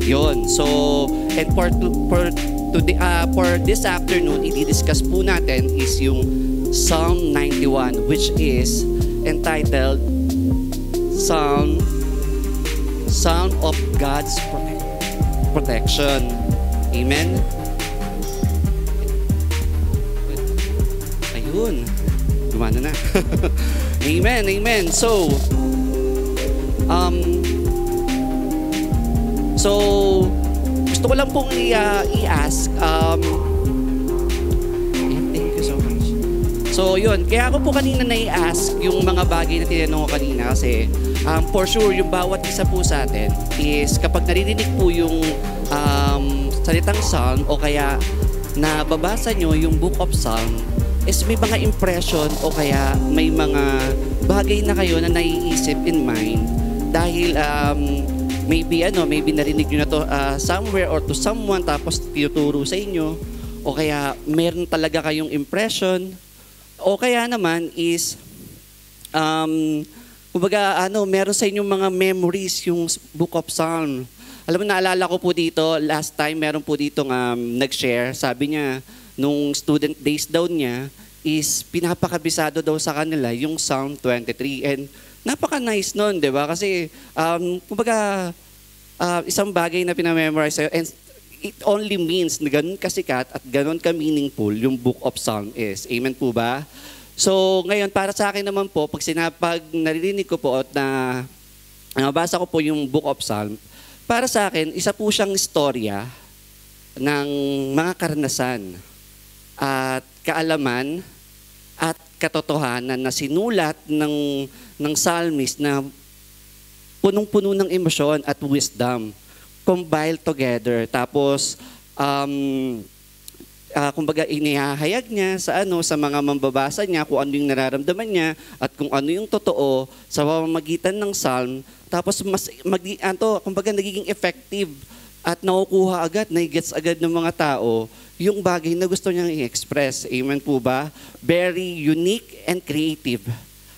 Yon. So, and for this afternoon, i-discuss po natin is yung Psalm 91, which is entitled Psalm of God's Protection. Amen? Ayun. Gumana na. Amen, amen. So, gusto ko lang pong i-ask, thank you so much. So, yun, kaya ako po kanina na-i-ask yung mga bagay na tinanong ko kanina kasi for sure, yung bawat isa po sa atin is kapag naririnig po yung salitang Psalm o kaya nababasa nyo yung Book of Psalm, is may mga impression o kaya may mga bagay na kayo na naiisip in mind dahil maybe narinig nyo na to somewhere or to someone tapos tinuturo sa inyo o kaya meron talaga kayong impression o kaya naman is meron sa inyong mga memories yung Book of Psalm. Alam mo, naalala ko po dito, last time meron po dito nag-share, sabi niya, nung student days daw niya, is pinapakabisado daw sa kanila yung Psalm 23. And napaka-nice nun, di ba? Kasi, isang bagay na pinamemorize sa'yo, and it only means na ganun kasikat at ganun ka-meaningful yung Book of Psalm is. Amen po ba? So, ngayon, para sa akin naman po, pag naririnig ko po at nabasa ko po yung Book of Psalm, para sa akin, isa po siyang istorya ng mga karanasan at kaalaman at katotohanan na sinulat ng psalmist na punong-puno ng emosyon at wisdom compiled together. Tapos, inihahayag niya sa mga mambabasa niya kung ano yung nararamdaman niya at kung ano yung totoo sa pamamagitan ng psalm. Tapos nagiging effective at nakukuha agad, naigets agad ng mga tao yung bagay na gusto niyang i-express. Amen po ba? Very unique and creative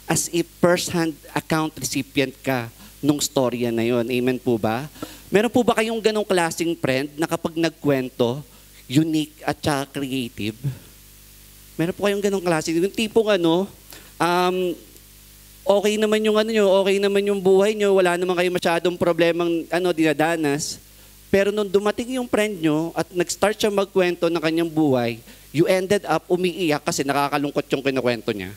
as if first-hand account recipient ka nung storya na yon. Amen po ba? Meron po ba kayong ganong klaseng friend na kapag nagkwento, unique at saka creative? Meron po kayong ganong klase. Yung tipong okay naman yung okay naman yung buhay nyo, wala naman kayo masyadong problemang dinadanas. Pero nung dumating yung friend nyo at nag-start siya magkwento ng kanyang buhay, you ended up umiiyak kasi nakakalungkot yung kinukwento niya.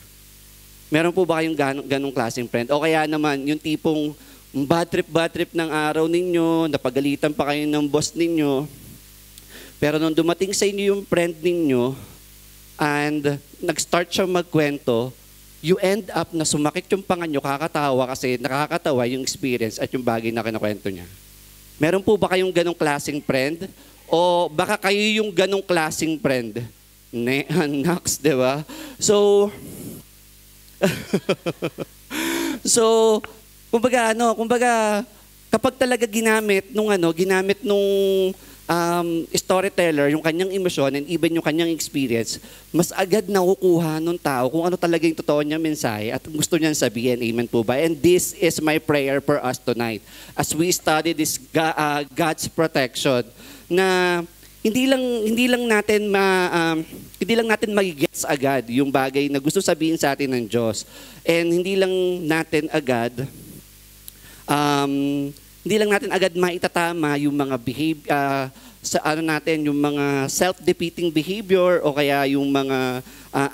Meron po ba kayong ganong klaseng friend? O kaya naman yung tipong bad trip ng araw ninyo, napagalitan pa kayo ng boss ninyo, pero nung dumating sa inyo yung friend ninyo and nag-start siya magkwento, you end up na sumakit yung panga nyo, kakatawa kasi nakakatawa yung experience at yung bagay na kinakwento niya. Meron po ba kayong ganong klaseng friend? O baka kayo yung ganong klaseng friend? Next, di ba? So, kumbaga, kapag talaga ginamit nung storyteller, yung kanyang emosyon and even yung kanyang experience, mas agad nakukuha nung tao kung ano talaga yung totoo niyang mensahe at gusto niyang sabihin. Amen po ba? And this is my prayer for us tonight as we study this God's protection na hindi lang natin magigets agad yung bagay na gusto sabihin sa atin ng Diyos. And hindi lang natin agad maitatama yung mga yung mga self-defeating behavior o kaya yung mga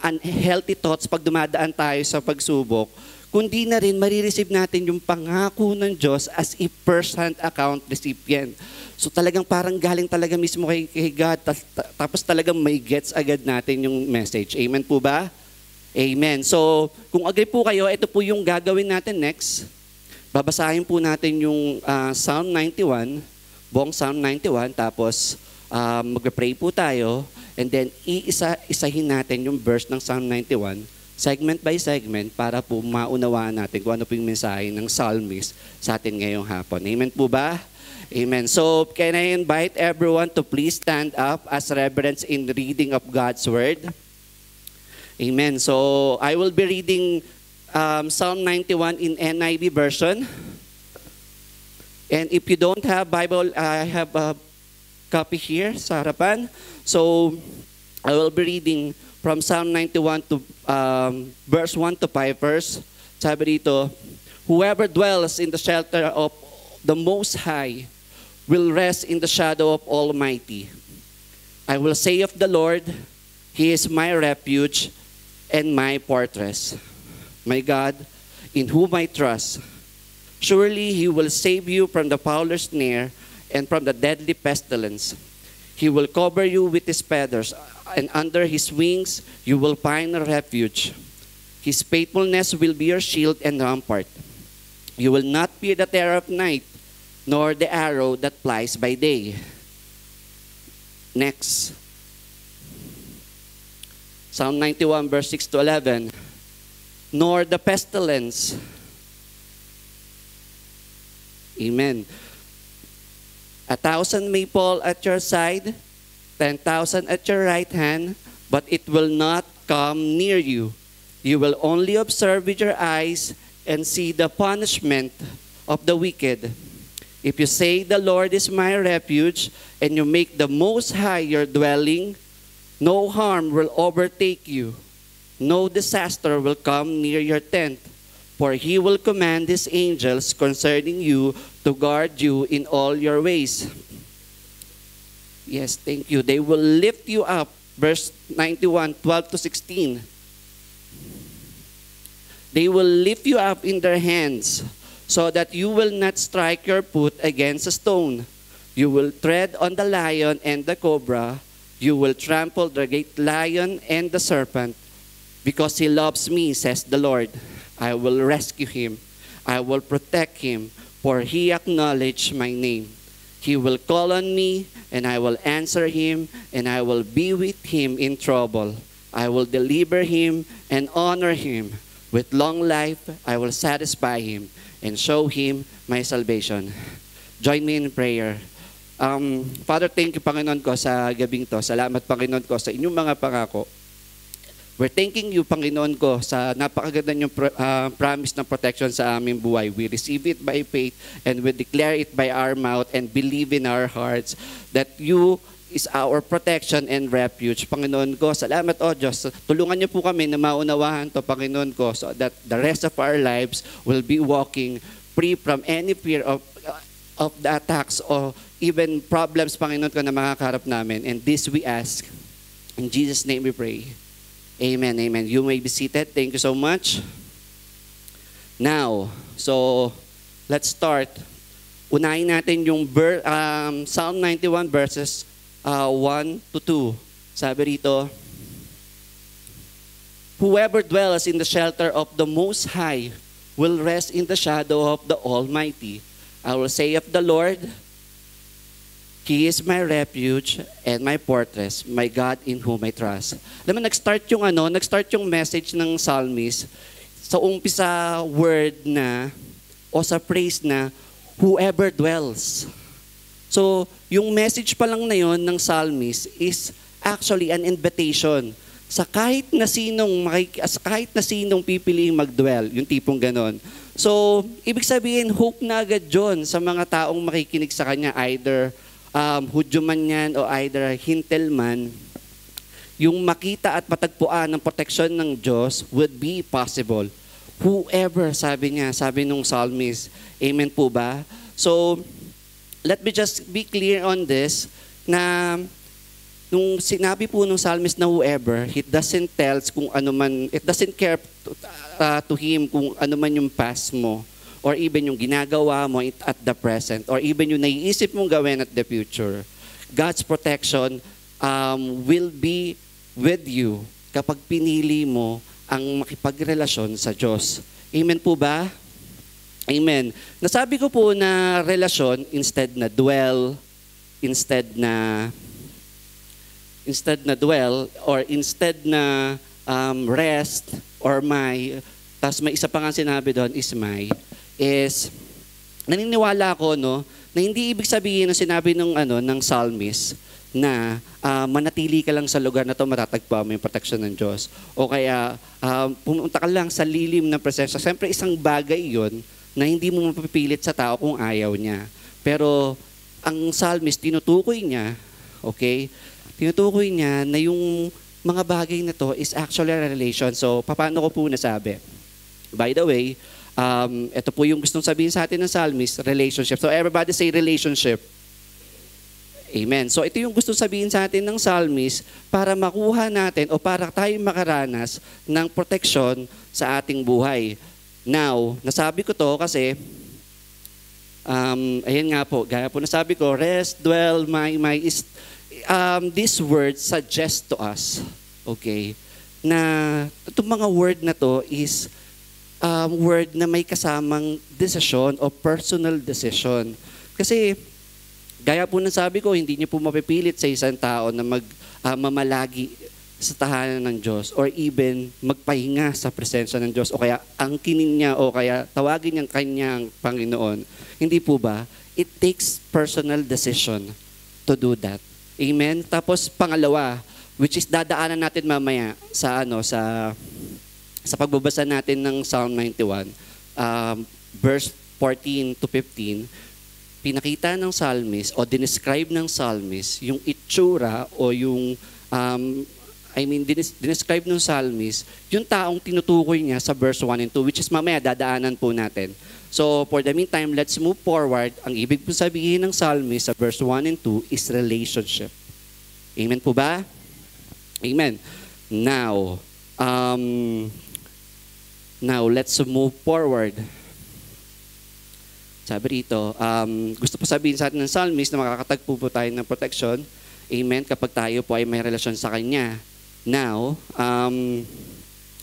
unhealthy thoughts pag dumadaan tayo sa pagsubok, kundi na rin marireceive natin yung pangako ng Diyos as a first-hand account recipient. So talagang parang galing talaga mismo kay God, tapos talagang may gets agad natin yung message. Amen po ba? Amen. So kung agree po kayo, ito po yung gagawin natin next. Babasahin po natin yung Psalm 91, buong Psalm 91, tapos mag-pray po tayo, and then iisa-isahin natin yung verse ng Psalm 91, segment by segment, para po maunawaan natin kung ano po yung mensahe ng psalmist sa atin ngayong hapon. Amen po ba? Amen. So, can I invite everyone to please stand up as reverence in reading of God's Word? Amen. So, I will be reading Psalm 91 in NIV version. And if you don't have Bible, I have a copy here sa harapan. So, I will be reading from Psalm 91 to verse 1 to 5 verse. Sabi dito, whoever dwells in the shelter of the Most High will rest in the shadow of Almighty. I will say of the Lord, He is my refuge and my fortress, my God, in whom I trust. Surely He will save you from the fowler's snare and from the deadly pestilence. He will cover you with His feathers, and under His wings you will find a refuge. His faithfulness will be your shield and rampart. You will not fear the terror of night, nor the arrow that flies by day. Next. Psalm 91 verse 6 to 11. Nor the pestilence. Amen. 1,000 may fall at your side, 10,000 at your right hand, but it will not come near you. You will only observe with your eyes and see the punishment of the wicked. If you say, the Lord is my refuge, and you make the Most High your dwelling, no harm will overtake you. No disaster will come near your tent. For He will command His angels concerning you to guard you in all your ways. Yes, thank you. They will lift you up. Verse 91, 12 to 16. They will lift you up in their hands, so that you will not strike your foot against a stone. You will tread on the lion and the cobra. You will trample the great lion and the serpent. Because He loves me, says the Lord, I will rescue him. I will protect him, for he acknowledged my name. He will call on me, and I will answer him, and I will be with him in trouble. I will deliver him and honor him. With long life, I will satisfy him and show him my salvation. Join me in prayer. Father, thank you, Panginoon ko, sa gabing to. Salamat, Panginoon ko, sa inyong mga pangako. We're thanking you, Panginoon ko, sa napakaganda niyong promise ng protection sa aming buhay. We receive it by faith and we declare it by our mouth and believe in our hearts that you is our protection and refuge. Panginoon ko, salamat, O Diyos. Tulungan niyo po kami na maunawahan to, Panginoon ko, so that the rest of our lives will be walking free from any fear of the attacks or even problems, Panginoon ko, na makakaharap namin. And this we ask. In Jesus' name we pray. Amen, amen. You may be seated. Thank you so much. Now, so let's start. Unahin natin yung Psalm 91 verses 1 to 2. Sabi rito, whoever dwells in the shelter of the Most High will rest in the shadow of the Almighty. I will say of the Lord, He is my refuge and my fortress, my God in whom I trust. Alam mo, nag-start yung message ng psalmist sa umpisa word na, o sa phrase na, whoever dwells. So, yung message pa lang na yon ng psalmist is actually an invitation sa kahit na sinong pipiliing mag-dwell, yung tipong ganon. So, ibig sabihin, hope na agad yun sa mga taong makikinig sa kanya, either Hudyo man yan o either Hintil man, yung makita at matagpuan ng proteksyon ng Diyos would be possible. Whoever, sabi nung psalmist. Amen po ba? So, let me just be clear on this, na nung sinabi po nung psalmist na whoever, it doesn't care to him kung ano man yung past mo, or even yung ginagawa mo at the present, or even yung naiisip mong gawin at the future. God's protection will be with you kapag pinili mo ang makipagrelasyon sa Diyos. Amen po ba? Amen. Nasabi ko po na relasyon instead na dwell, instead na rest, or tas may isa pa nga sinabi doon is is naniniwala ako na hindi ibig sabihin na sinabi ng psalmist na manatili ka lang sa lugar na to, matatagpuan mo yung protection ng Diyos. O kaya pumunta ka lang sa lilim ng presensya. Siyempre isang bagay 'yon na hindi mo mapipilit sa tao kung ayaw niya. Pero ang psalmist, tinutukoy niya, okay? Tinutukoy niya na yung mga bagay na to is actually a relation. So, paano ko po nasabi? By the way, ito po yung gustong sabihin sa atin ng psalmist, relationship. So, everybody say relationship. Amen. So, ito yung gustong sabihin sa atin ng psalmist para makuha natin o para tayo makaranas ng protection sa ating buhay. Now, nasabi ko to kasi, ayan nga po, gaya po nasabi ko, rest, dwell, my, is, this word suggests to us, okay, na itong mga word na to is word na may kasamang decision o personal decision. Kasi, gaya po ng sabi ko, hindi niyo po mapipilit sa isang tao na mamalagi sa tahanan ng Diyos or even magpahinga sa presensya ng Diyos o kaya angkinin niya o kaya tawagin niyang kanyang Panginoon. Hindi po ba? It takes personal decision to do that. Amen? Tapos pangalawa, which is dadaanan natin mamaya sa pagbabasa natin ng Psalm 91, verse 14 to 15, pinakita ng psalmist o dinescribe ng psalmist yung itsura o yung, dinescribe ng psalmist yung taong tinutukoy niya sa verse 1 and 2, which is mamaya dadaanan po natin. So, for the meantime, let's move forward. Ang ibig po sabihin ng psalmist sa verse 1 and 2 is relationship. Amen po ba? Amen. Now, let's move forward. Sabi rito, gusto po sabihin sa atin ng psalmist na makakatagpo po tayo ng protection. Amen. Kapag tayo po ay may relasyon sa Kanya. Now,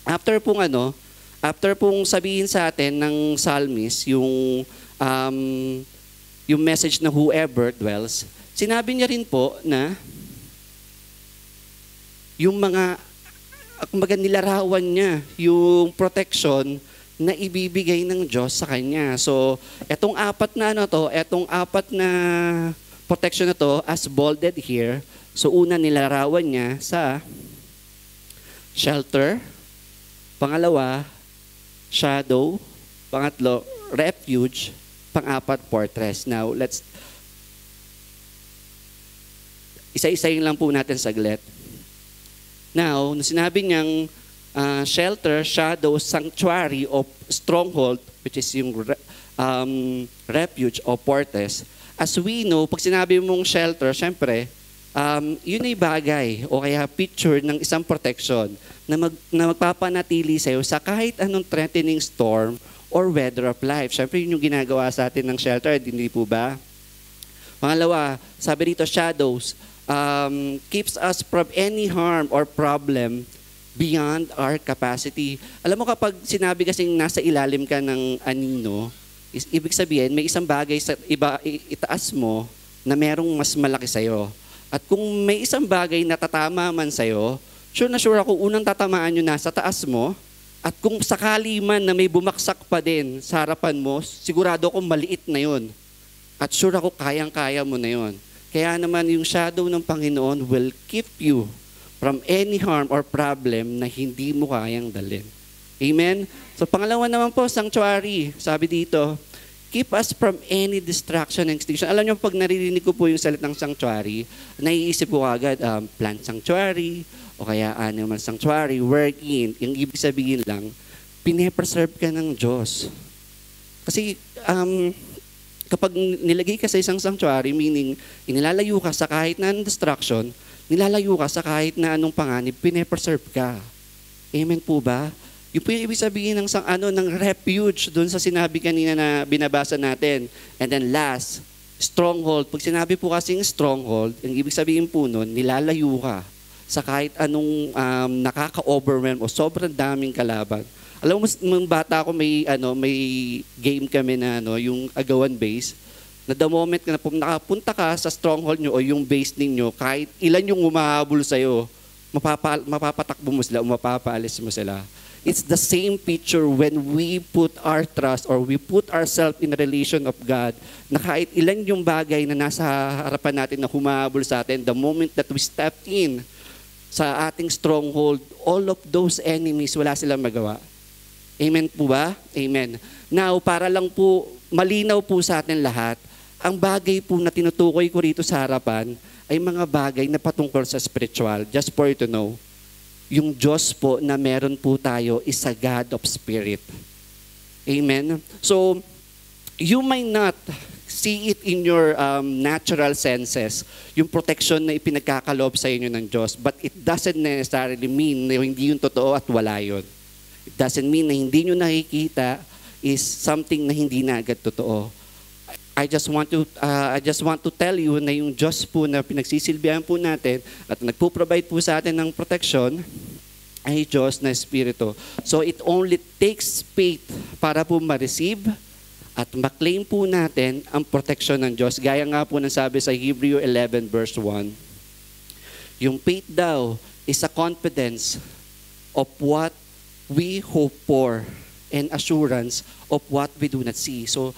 after pong sabihin sa atin ng psalmist yung message na whoever dwells, sinabi niya rin po na yung mga nilarawan niya, yung protection na ibibigay ng Diyos sa kanya. So, etong apat na protection na to, as bolded here, so una nilarawan niya sa shelter, pangalawa, shadow, pangatlo, refuge, pang-apat, fortress. Now, isa-isayin lang po natin saglit. Now, sinabi niyang shelter, shadow, sanctuary, o stronghold, which is yung refuge o fortress. As we know, pag sinabi mong shelter, syempre, yun ay bagay o kaya picture ng isang protection na magpapanatili sa'yo sa kahit anong threatening storm or weather of life. Syempre, yun yung ginagawa sa atin ng shelter, hindi po ba? Pangalawa, sabi rito, shadows, keeps us from any harm or problem beyond our capacity. Alam mo kapag sinabi kasing nasa ilalim ka ng anino, ibig sabihin may isang bagay sa itaas mo na merong mas malaki sa'yo. At kung may isang bagay na tatama man sa'yo, sure na sure ako unang tatamaan yun nasa taas mo. At kung sakali man na may bumaksak pa din sa harapan mo, sigurado akong maliit na yun. At sure ako kayang-kaya mo na yun. Kaya naman yung shadow ng Panginoon will keep you from any harm or problem na hindi mo kayang dalhin. Amen? So pangalawa naman po, sanctuary. Sabi dito, keep us from any distraction and extinction. Alam niyo, pag naririnig ko po yung salitang sanctuary, naiisip ko agad, plant sanctuary, o kaya animal sanctuary, wherein, yung ibig sabihin lang, pine-preserve ka ng Diyos. Kasi, kapag nilagay ka sa isang sanctuary, meaning, inilalayo ka sa kahit na distraction, nilalayo ka sa kahit na anong panganib, pine-preserve ka. Amen po ba? Yung po yung ibig sabihin ng refuge doon sa sinabi kanina na binabasa natin. And then last, stronghold. Pag sinabi po kasing stronghold, yung ibig sabihin po nun, nilalayo ka sa kahit anong nakaka-overwhelm o sobrang daming kalaban. Alam mo, nung bata ako, may game kami na yung agawan base, na the moment na nakapunta ka sa stronghold nyo o yung base ninyo, kahit ilan yung umahabol sa'yo, mapapatakbo mo sila o mapapaalis mo sila. It's the same picture when we put our trust or we put ourselves in a relation of God, na kahit ilan yung bagay na nasa harapan natin na humahabol sa atin, the moment that we step in sa ating stronghold, all of those enemies, wala silang magawa. Amen po ba? Amen. Now, para lang po malinaw po sa atin lahat, ang bagay po na tinutukoy ko rito sa harapan ay mga bagay na patungkol sa spiritual. Just for you to know, yung Diyos po na meron po tayo is a God of Spirit. Amen? So, you might not see it in your natural senses, yung protection na ipinagkakaloob sa inyo ng Diyos, but it doesn't necessarily mean na hindi yung totoo at wala yun. It doesn't mean na hindi nyo nakikita is something na hindi na agad totoo. I just want to tell you na yung Diyos po na pinagsisilbihan po natin at nagpo-provide po sa atin ng protection ay Diyos na Espiritu. So it only takes faith para po ma-receive at ma-claim po natin ang protection ng Diyos. Gaya nga po ng sabi sa Hebrew 11 verse 1. Yung faith daw is a confidence of what we hope for and assurance of what we do not see. So,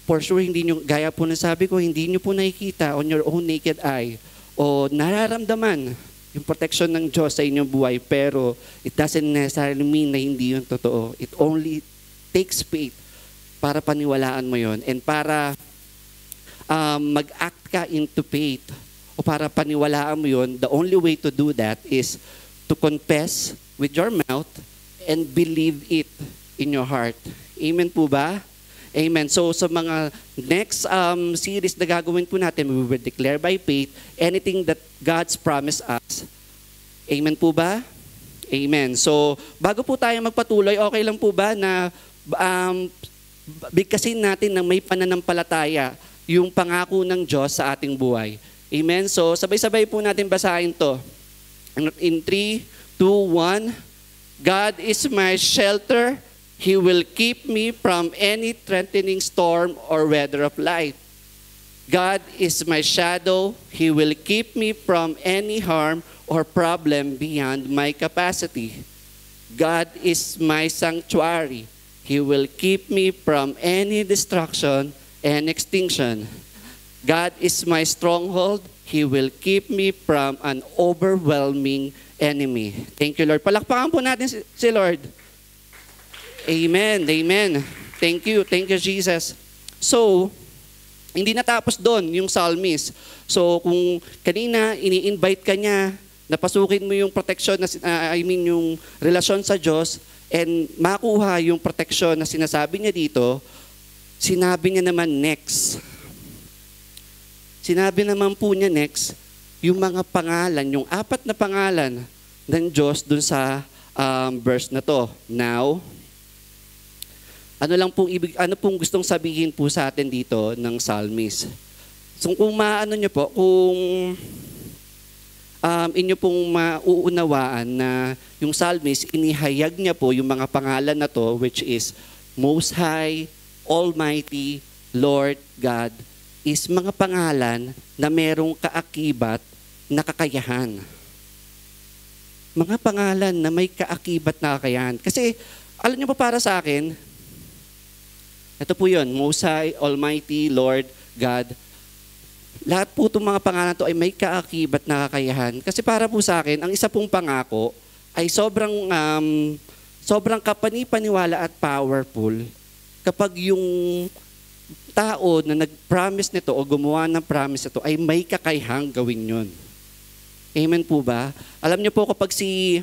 for sure, hindi nyo, gaya po na sabi ko, hindi nyo po nakikita on your own naked eye o nararamdaman yung protection ng Diyos sa inyong buhay, pero it doesn't necessarily mean na hindi yun totoo. It only takes faith para paniwalaan mo yun and para mag-act ka into faith o para paniwalaan mo yun. The only way to do that is to confess with your mouth and believe it in your heart. Amen po ba? Amen. So sa mga next series na gagawin po natin, we will declare by faith anything that God's promised us. Amen po ba? Amen. So bago po tayo magpatuloy, okay lang po ba na bigkasin natin ng may pananampalataya yung pangako ng Diyos sa ating buhay. Amen. So sabay-sabay po natin basahin to. In 3, 2, 1. God is my shelter. He will keep me from any threatening storm or weather of life. God is my shadow. He will keep me from any harm or problem beyond my capacity. God is my sanctuary. He will keep me from any destruction and extinction. God is my stronghold. He will keep me from an overwhelming enemy. Thank you, Lord. Palakpakan po natin si Lord. Amen. Amen. Thank you. Thank you, Jesus. So, hindi natapos doon yung psalmist. So, kung kanina ini-invite ka niya, napasukin mo yung protection, yung relasyon sa Diyos, and makuha yung protection na sinasabi niya dito, sinabi niya naman next. Sinabi naman po niya next, yung mga pangalan, yung 4 na pangalan ng Diyos dun sa verse na to. Now, ano pong gustong sabihin po sa atin dito ng psalmist? So kung maano niyo po, kung inyo pong mauunawaan na yung psalmist, inihayag niya po yung mga pangalan na to, which is Most High, Almighty, Lord, God, is mga pangalan na merong kaakibat na kakayahan. Mga pangalan na may kaakibat na kakayahan. Kasi, alam niyo po para sa akin, ito po yun, Most High, Almighty, Lord, God. Lahat po itong mga pangalan to ay may kaakibat na kakayahan. Kasi para po sa akin, ang isa pong pangako ay sobrang kapanipaniwala at powerful kapag yung tao na nag-promise nito o gumawa ng promise nito ay may kakayahang gawin yun. Amen po ba? Alam niyo po kapag si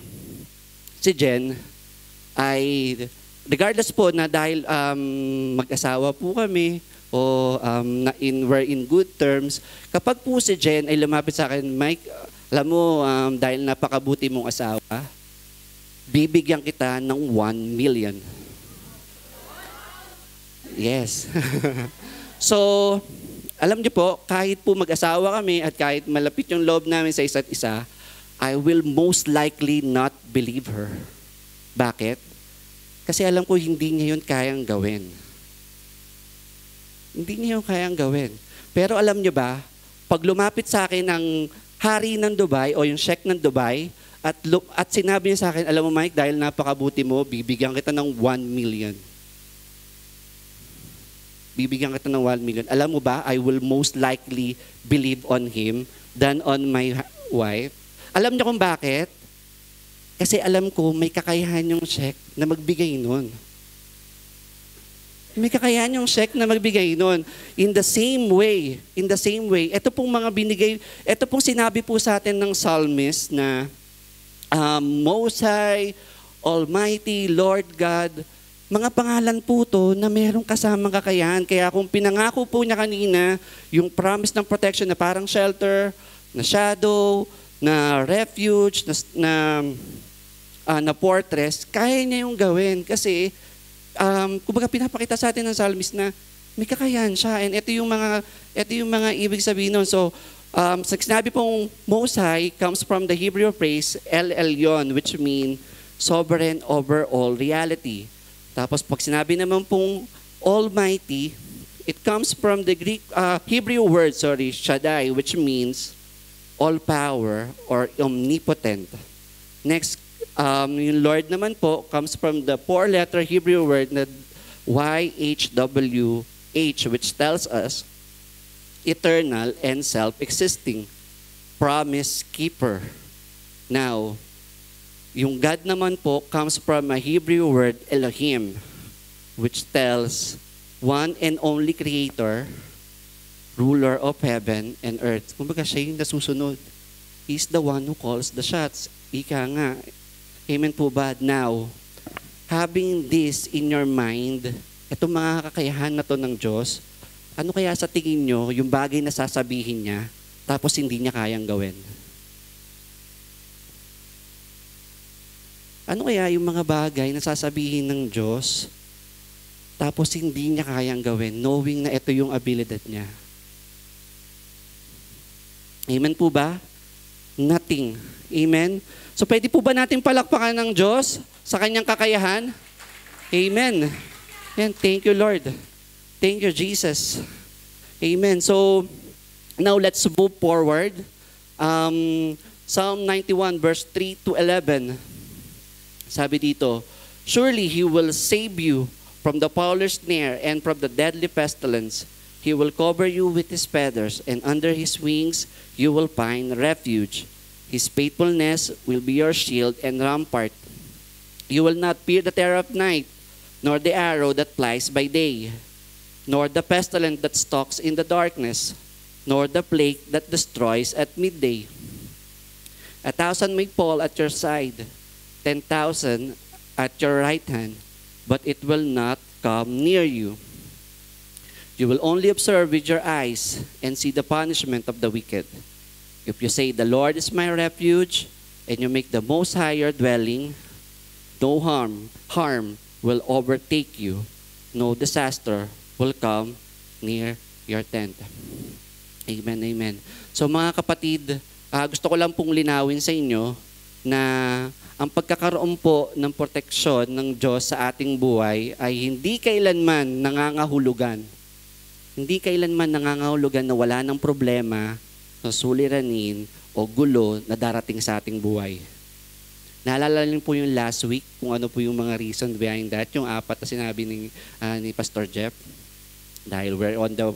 Jen ay regardless po na dahil mag-asawa po kami o we're in good terms, kapag po si Jen ay lumapit sa akin, Mike, alam mo, dahil napakabuti mong asawa, bibigyan kita ng 1 million. Yes. So, alam niyo po, kahit po mag-asawa kami at kahit malapit yung loob namin sa isa't isa, I will most likely not believe her. Bakit? Kasi alam ko hindi niya yun kayang gawin. Hindi niya yun kayang gawin. Pero alam niyo ba, pag lumapit sa akin ang hari ng Dubai o yung sheikh ng Dubai at sinabi niya sa akin, alam mo Mike, dahil napakabuti mo, bibigyan kita ng 1 million. Bibigyan kita ng 1 million. Alam mo ba, I will most likely believe on him than on my wife. Alam niyo kung bakit? Kasi alam ko may kakayahan yung sheikh na magbigay nun. May kakayahan yung check na magbigay nun. In the same way, ito pong mga binigay, ito pong sinabi po sa atin ng psalmist na Most High, Almighty, Lord God, mga pangalan po to na merong kasamang kakayahan. Kaya kung pinangako po niya kanina, yung promise ng protection na parang shelter, na shadow, na refuge, na fortress, kaya niya yung gawin. Kasi kumbaga pinapakita sa atin ng psalmist na may kakayahan siya. And ito yung mga ibig sabihin nun. So, sa sinabi pong Most High comes from the Hebrew phrase El Elyon, which mean sovereign over all reality. Tapos pag sinabi naman pong Almighty, it comes from the Hebrew word, Shaddai, which means all power or omnipotent. Next, yung Lord naman po comes from the four-letter Hebrew word na YHWH, which tells us eternal and self-existing, promise keeper. Now, yung God naman po comes from a Hebrew word Elohim, which tells one and only creator, ruler of heaven and earth. Kumbaga siya yung nasusunod. He's the one who calls the shots. Ika nga. Amen po ba? Now, having this in your mind, itong mga kakayahan na to ng Diyos, ano kaya sa tingin nyo yung bagay na sasabihin niya, tapos hindi niya kayang gawin? Ano kaya yung mga bagay na sasabihin ng Diyos, tapos hindi niya kayang gawin, knowing na ito yung abilidad niya? Amen po ba? Nothing. Amen? So pwede po ba natin palakpakan ng Diyos sa kanyang kakayahan? Amen. Yan, thank you, Lord. Thank you, Jesus. Amen. So now let's move forward. Psalm 91 verse 3 to 11. Sabi dito, surely He will save you from the fowler's snare and from the deadly pestilence. He will cover you with His feathers, and under His wings you will find refuge. His faithfulness will be your shield and rampart. You will not fear the terror of night, nor the arrow that flies by day, nor the pestilence that stalks in the darkness, nor the plague that destroys at midday. 1,000 may fall at your side, 10,000 at your right hand, but it will not come near you. You will only observe with your eyes and see the punishment of the wicked. If you say, the Lord is my refuge, and you make the Most High your dwelling, no harm will overtake you, no disaster will come near your tent. Amen, amen. So mga kapatid, gusto ko lang pong linawin sa inyo na ang pagkakaroon po ng proteksyon ng Diyos sa ating buhay ay hindi kailanman nangangahulugan. Hindi kailanman nangangahulugan na wala ng problema, suliranin o gulo na darating sa ating buhay. Naalala niyo po yung last week kung ano po yung mga reason behind that, yung apat na sinabi ni Pastor Jeff. Dahil we're on the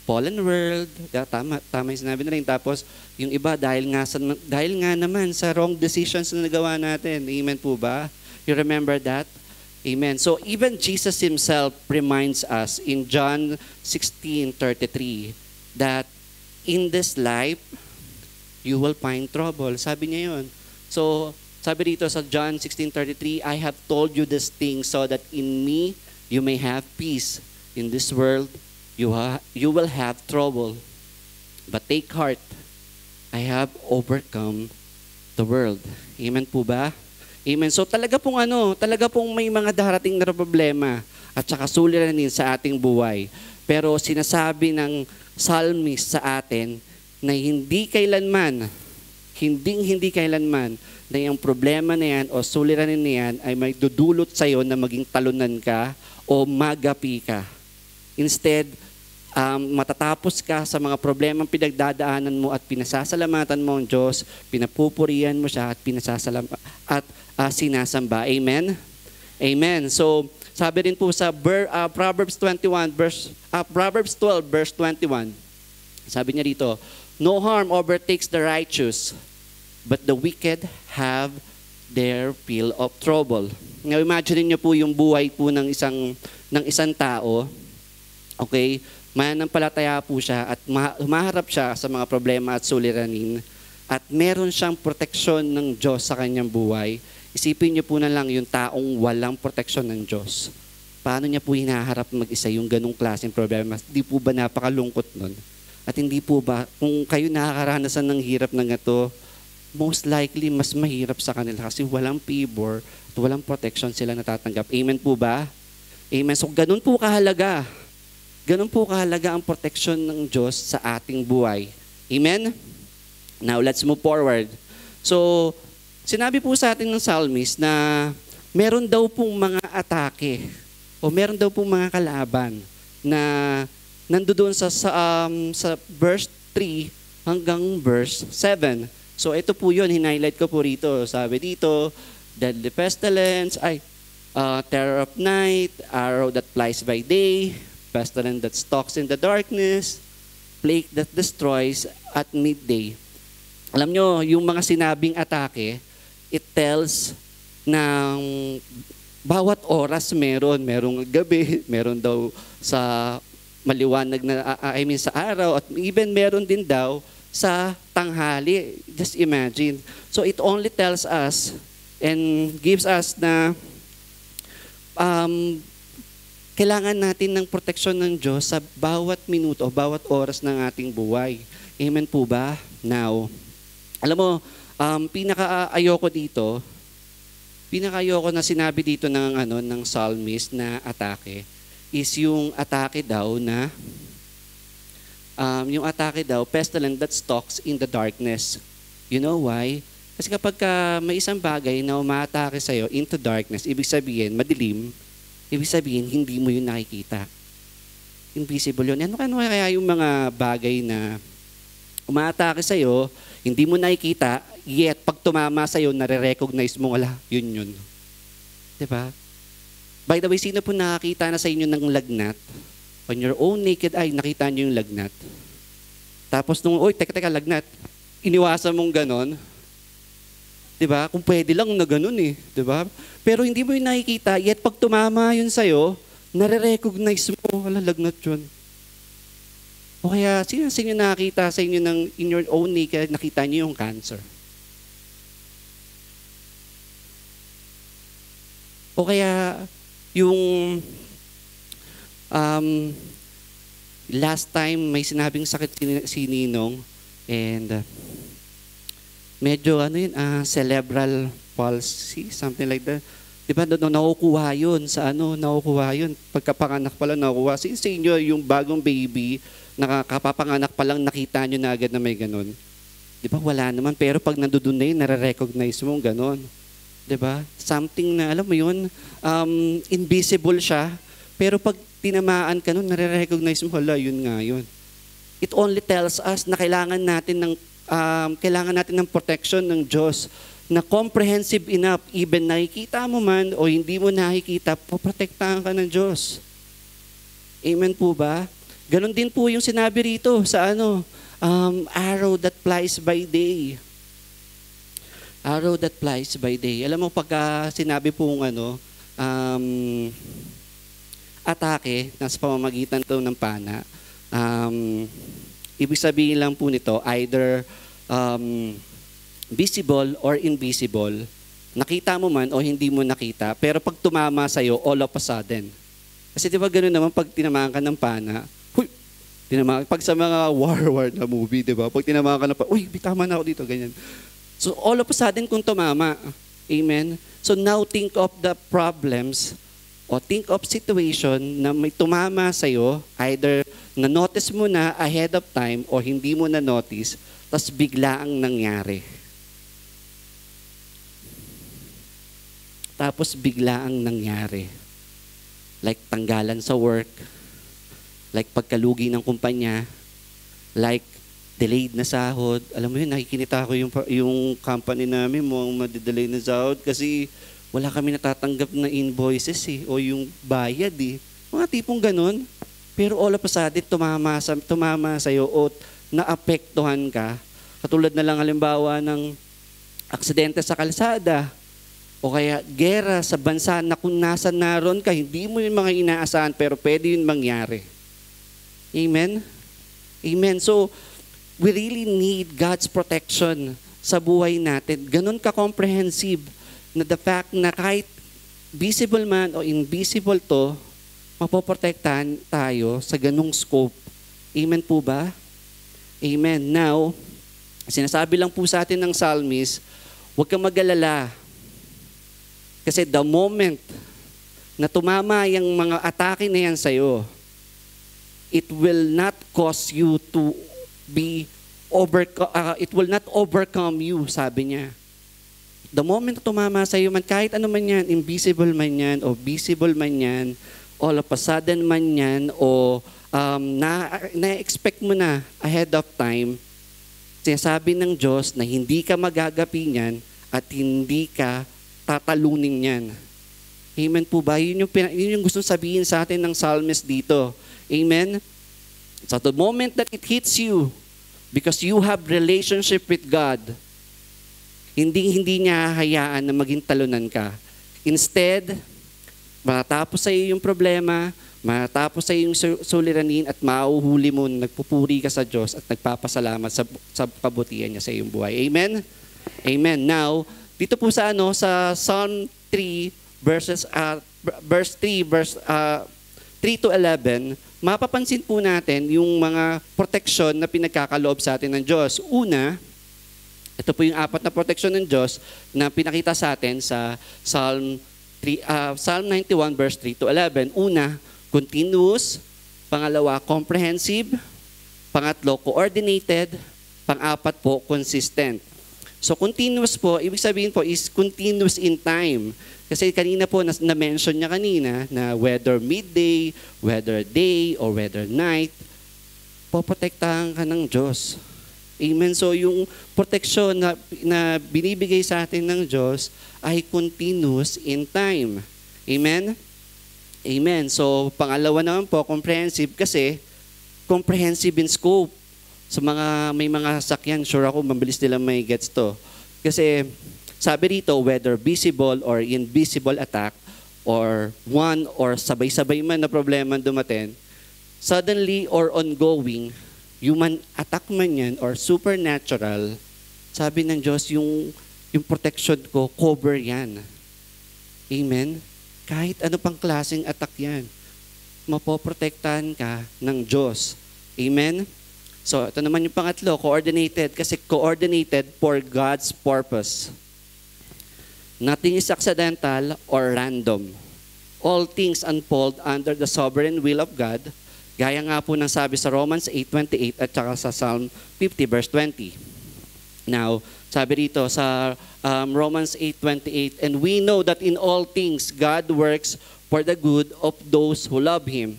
fallen world, tama yung sinabi na rin. Tapos yung iba dahil nga naman sa wrong decisions na nagawa natin. Amen po ba? You remember that? Amen. So even Jesus Himself reminds us in John 16:33 that in this life, you will find trouble. Sabi niya yun. So, sabi dito sa John 16:33, I have told you this thing so that in me you may have peace. In this world, you will have trouble. But take heart, I have overcome the world. Amen po ba? Amen. So talaga pong may mga darating na problema at saka suliranin sa ating buhay. Pero sinasabi ng psalmist sa atin na hindi kailanman na yung problema na yan o suliranin na yan ay may dudulot sa'yo na maging talunan ka o magapi ka. Instead, matatapos ka sa mga problemang pinagdadaanan mo at pinasasalamatan mo ang Diyos, pinapupurihan mo siya at sinasamba. Amen? Amen. So, sabi rin po sa Proverbs 12 verse 21. Sabi niya dito, no harm overtakes the righteous, but the wicked have their fill of trouble. Now, imagine niyo po yung buhay po ng isang ng isang tao, okay, mananampalataya po siya at humaharap siya sa mga problema at suliranin at meron siyang proteksyon ng Diyos sa kanyang buhay, isipin niyo po na lang yung taong walang proteksyon ng Diyos. Paano niya po hinaharap mag-isa yung ganong klaseng problema? Hindi po ba napakalungkot nun? At hindi po ba, kung kayo nakakaranasan ng hirap ng ito, most likely mas mahirap sa kanila kasi walang favor at walang protection sila natatanggap. Amen po ba? Amen. So ganun po kahalaga. Ganun po kahalaga ang protection ng Diyos sa ating buhay. Amen? Now, let's move forward. So, sinabi po sa atin ng psalmist na meron daw pong mga atake o meron daw pong mga kalaban na nandoon sa verse 3 hanggang verse 7. So, ito po yun, hinighlight ko po rito. Sabi dito, deadly pestilence, terror of night, arrow that flies by day, pestilence that stalks in the darkness, plague that destroys at midday. Alam nyo, yung mga sinabing atake, it tells ng bawat oras merong gabi, meron daw sa maliwanag na, sa araw, at even meron din daw sa tanghali. Just imagine. So it only tells us and gives us na kailangan natin ng proteksyon ng Diyos sa bawat minuto o bawat oras ng ating buhay. Amen po ba? Now, alam mo, pinaka-ayoko na sinabi dito ng psalmist na atake is yung atake daw pestilence that stalks in the darkness. You know why? Kasi kapag may isang bagay na umaatake sa'yo into darkness, ibig sabihin, madilim, ibig sabihin, hindi mo yun nakikita. Invisible yun. Ano kaya yung mga bagay na umaatake sa'yo, hindi mo nakikita, yet pag tumama sa'yo, nare-recognize mo, wala, yun. Diba? By the way, sino po nakakita na sa inyo ng lagnat? On your own naked eye, nakita nyo yung lagnat. Tapos teka, lagnat. Iniwasan mong ganon. Diba? Kung pwede lang na ganon eh. Diba? Pero hindi mo yung nakikita, yet pag tumama yun sa'yo, nare-recognize mo, wala, lagnat yun. O kaya, sino sa inyo nakakita sa inyo in your own naked, nakita niyo yung cancer? O kaya, yung last time may sinabing sakit si Ninong and medyo cerebral palsy, something like that. Diba, nakukuha yun nakukuha yun. Pagkapanganak pa lang nakukuha. Sa inyo, yung bagong baby, nakakapapanganak pa lang, nakita nyo na agad na may ganon. Diba, wala naman. Pero pag nandoon na yun, nare-recognize mo ganon. Diba? Something na, alam mo yun, invisible siya. Pero pag tinamaan ka nun, nare-recognize mo, hala, yun nga yun. It only tells us na kailangan natin ng protection ng Diyos na comprehensive enough, even nakikita mo man o hindi mo nakikita, poprotektahan ka ng Diyos. Amen po ba? Ganon din po yung sinabi rito sa arrow that flies by day. Arrow that flies by day. Alam mo, pagka sinabi pong atake, nasa pamamagitan to ng pana, ibig sabihin lang po nito, either visible or invisible. Nakita mo man o hindi mo nakita, pero pag tumama sa'yo, all of a sudden. Kasi di ba gano'n naman, pag tinamaan ka ng pana, pag sa mga war na movie, di ba? Pag tinamaan ka ng pana, bitama na ako dito, ganyan. So all of a sudden, kung tumama, amen? So now think of the problems o think of situation na may tumama sa'yo, either na-notice mo na ahead of time o hindi mo na-notice, tapos bigla ang nangyari. Tapos bigla ang nangyari. Like tanggalan sa work, like pagkalugi ng kumpanya, like delayed na sahod. Alam mo yun, nakikinita ko yung company namin mo ang madidelay na sahod kasi wala kami natatanggap na invoices o yung bayad Mga tipong ganun. Pero all of a sudden, tumama sa'yo o naapektuhan ka. Katulad na lang halimbawa ng aksidente sa kalsada. O kaya gera sa bansa na kung nasa naroon ka, hindi mo yung mga inaasahan pero pwede yun mangyari. Amen? Amen. So, we really need God's protection sa buhay natin. Ganun ka-comprehensive na the fact na kahit visible man o invisible to, mapoprotektahan tayo sa ganung scope. Amen po ba? Amen. Now, sinasabi lang po sa atin ng psalmist, huwag kang mag-alala. Kasi the moment na tumama yung mga atake na yan sa'yo, it will not cause you to be it will not overcome you, sabi niya. The moment na tumama sa'yo man, kahit ano man yan, invisible man yan, o visible man yan, all of a sudden man yan, o na-expect mo na ahead of time, sinasabi ng Diyos na hindi ka magagapi niyan at hindi ka tatalunin niyan. Amen po ba? Yun yung gusto sabihin sa atin ng psalmist dito. Amen? So the moment that it hits you, because you have relationship with God, hindi niya hayaan na maging talunan ka. Instead, matatapos sa iyo yung problema, matatapos sa iyo yung suliranin at mauhuli mo na nagpupuri ka sa Diyos at nagpapasalamat sa kabutihan niya sa iyong buhay. Amen? Amen. Now, dito po sa sa Psalm 3 verse 3 to 11, mapapansin po natin yung mga proteksyon na pinagkakaloob sa atin ng Diyos. Una, ito po yung 4 na proteksyon ng Diyos na pinakita sa atin sa Psalm 91 verse 3 to 11. Una, continuous. Pangalawa, comprehensive. Pangatlo, coordinated. Pang-apat po, consistent. So continuous po, ibig sabihin po is continuous in time. Kasi kanina po, na-mention niya kanina na whether midday, whether day, or whether night, poprotektahan ka ng Diyos. Amen. So yung protection na binibigay sa atin ng Diyos ay continuous in time. Amen? Amen. So pangalawa naman po, comprehensive kasi comprehensive in scope. Sa may mga sakyan, sure ako mabilis nila may gets to. Kasi sabi rito, whether visible or invisible attack or one or sabay-sabay man na problema dumating, suddenly or ongoing, human attack man yan or supernatural, sabi ng Diyos, yung protection ko, cover yan. Amen? Kahit ano pang klaseng attack yan, mapoprotektahan ka ng Diyos. Amen? So, ito naman yung pangatlo, coordinated, kasi coordinated for God's purpose. Nothing is accidental or random. All things unfold under the sovereign will of God, gaya nga po ng sabi sa Romans 8:28 at saka sa Psalm 50 verse 20. Now, sabi rito sa Romans 8:28, and we know that in all things God works for the good of those who love Him,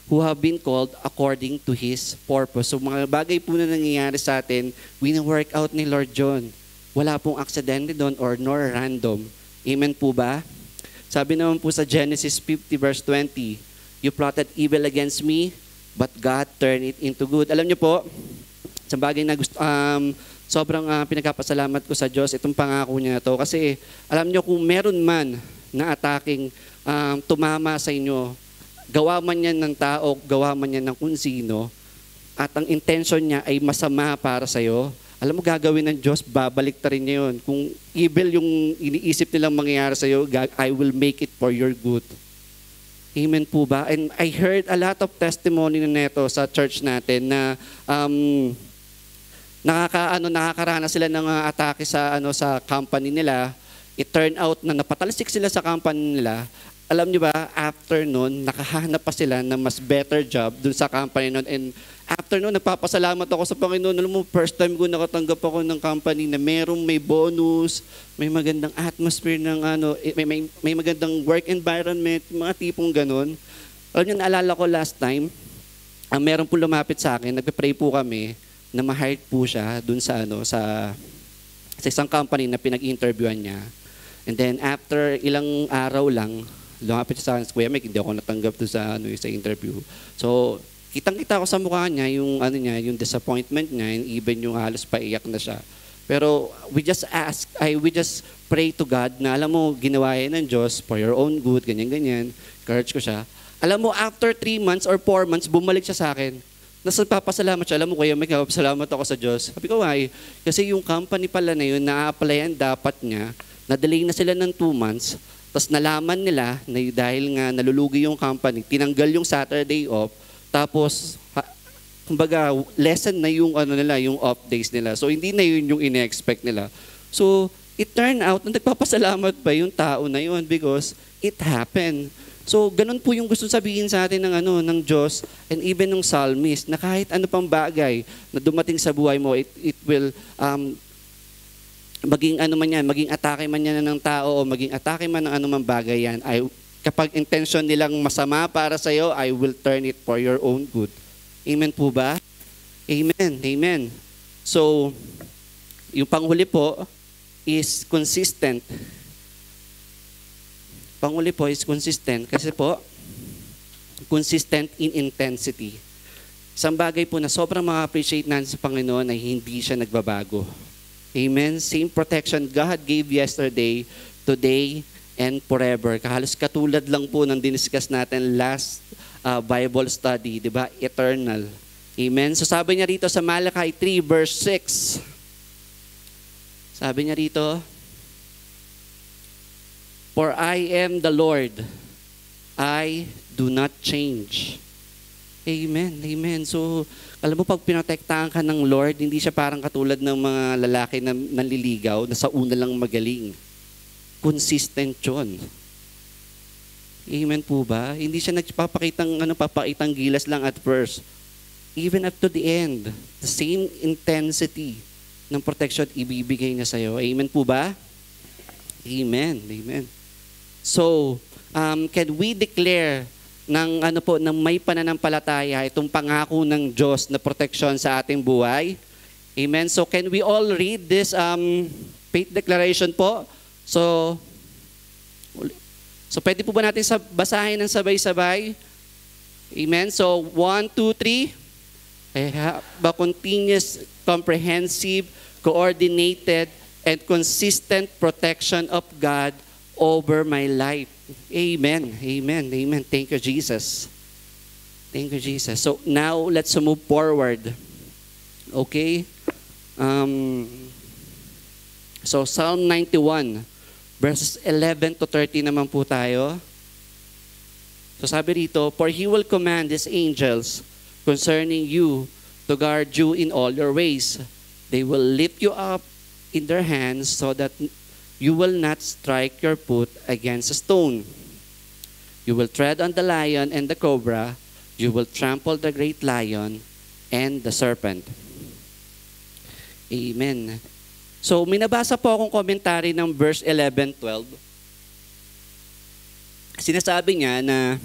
who have been called according to His purpose. So mga bagay po na nangyayari sa atin, wini-work out ni Lord John. Wala pong aksidente doon or nor random. Amen po ba? Sabi naman po sa Genesis 50 verse 20, you plotted evil against me, but God turned it into good. Alam niyo po, sa bagay na sobrang pinagpapasalamat ko sa Diyos, itong pangako niya na to. Kasi alam niyo kung meron man na attacking tumama sa inyo, gawa man yan ng tao, gawa man yan ng kung sino, at ang intention niya ay masama para sa iyo, alam mo gagawin ng Diyos, babalik ta rin niya yun. Kung evil yung iniisip nilang mangyayari sa iyo, I will make it for your good. Amen po ba? And I heard a lot of testimony na neto sa church natin na nakakaranas sila ng atake sa sa company nila. It turned out na napatalsik sila sa company nila. Alam niyo ba, after nun, nakahanap pa sila ng mas better job dun sa company nun. And after nun, nagpapasalamat ako sa Panginoon. Alam mo, first time ko nakatanggap ako ng company na may bonus, may magandang atmosphere ng may magandang work environment, mga tipong ganun. Alam niyo, naalala ko last time, meron po lumapit sa akin, nagpe-pray po kami na ma-hire po siya dun sa sa isang company na pinag-interviewan niya. And then after ilang araw lang, lumapit siya sa akin, Kuya Mike, hindi ako natanggap doon sa sa interview. So, kitang-kita ko sa mukha niya yung yung disappointment niya, and even yung halos paiyak na siya. Pero we just pray to God na alam mo, ginawa yan ng Diyos for your own good, ganyan-ganyan. Encourage ko siya. Alam mo, after 3 months or 4 months, bumalik siya sa akin. Papasalamat siya. Alam mo, Kuya Mike, salamat ako sa Diyos. Sabi ko, why? Kasi yung company pala na yun, na-applyan dapat niya, na-delay na sila ng 2 months, tapos nalaman nila na dahil nga nalulugi yung company, tinanggal yung Saturday off, tapos kumbaga, lesson na yung yung off days nila. So hindi na yun yung ine-expect nila. So it turned out na nagpapasalamat pa yung tao na yun because it happened. So ganun po yung gusto sabihin sa atin ng Diyos and even ng psalmist na kahit ano pang bagay na dumating sa buhay mo, it will maging maging atake man yan ng tao o maging atake man ng anumang bagay yan, kapag intention nilang masama para sa iyo, I will turn it for your own good. Amen po ba? Amen. Amen. So, yung panghuli po is consistent. Panghuli po is consistent kasi po, consistent in intensity. Isang bagay po na sobrang ma-appreciate natin sa Panginoon ay hindi siya nagbabago. Amen. Same protection God gave yesterday, today, and forever. Halos katulad lang po ng diniscuss natin last Bible study, di ba? Eternal. Amen. So sabi niya rito sa Malachi 3 verse 6. Sabi niya rito, for I am the Lord, I do not change. Amen. Amen. So, alam mo, pag pinotektahan ka ng Lord, hindi siya parang katulad ng mga lalaki na nanliligaw, na sa una lang magaling. Consistent yun. Amen po ba? Hindi siya papakitang gilas lang at first. Even up to the end, the same intensity ng protection ibibigay niya sa'yo. Amen po ba? Amen. Amen. So, can we declare ng may pananampalataya itong pangako ng Diyos na protection sa ating buhay? Amen. So, can we all read this faith declaration po? So pwede po ba natin basahin ng sabay-sabay? Amen. So, 1, 2, 3. I have a continuous, comprehensive, coordinated, and consistent protection of God over my life. Amen. Amen. Amen. Thank you, Jesus. Thank you, Jesus. So now, let's move forward. Okay? So Psalm 91, verses 11 to 13 naman po tayo. So sabi rito, for He will command His angels concerning you to guard you in all your ways. They will lift you up in their hands so that you will not strike your foot against a stone. You will tread on the lion and the cobra. You will trample the great lion and the serpent. Amen. So, minabasa po akong komentary ng verse 11-12. Sinasabi niya na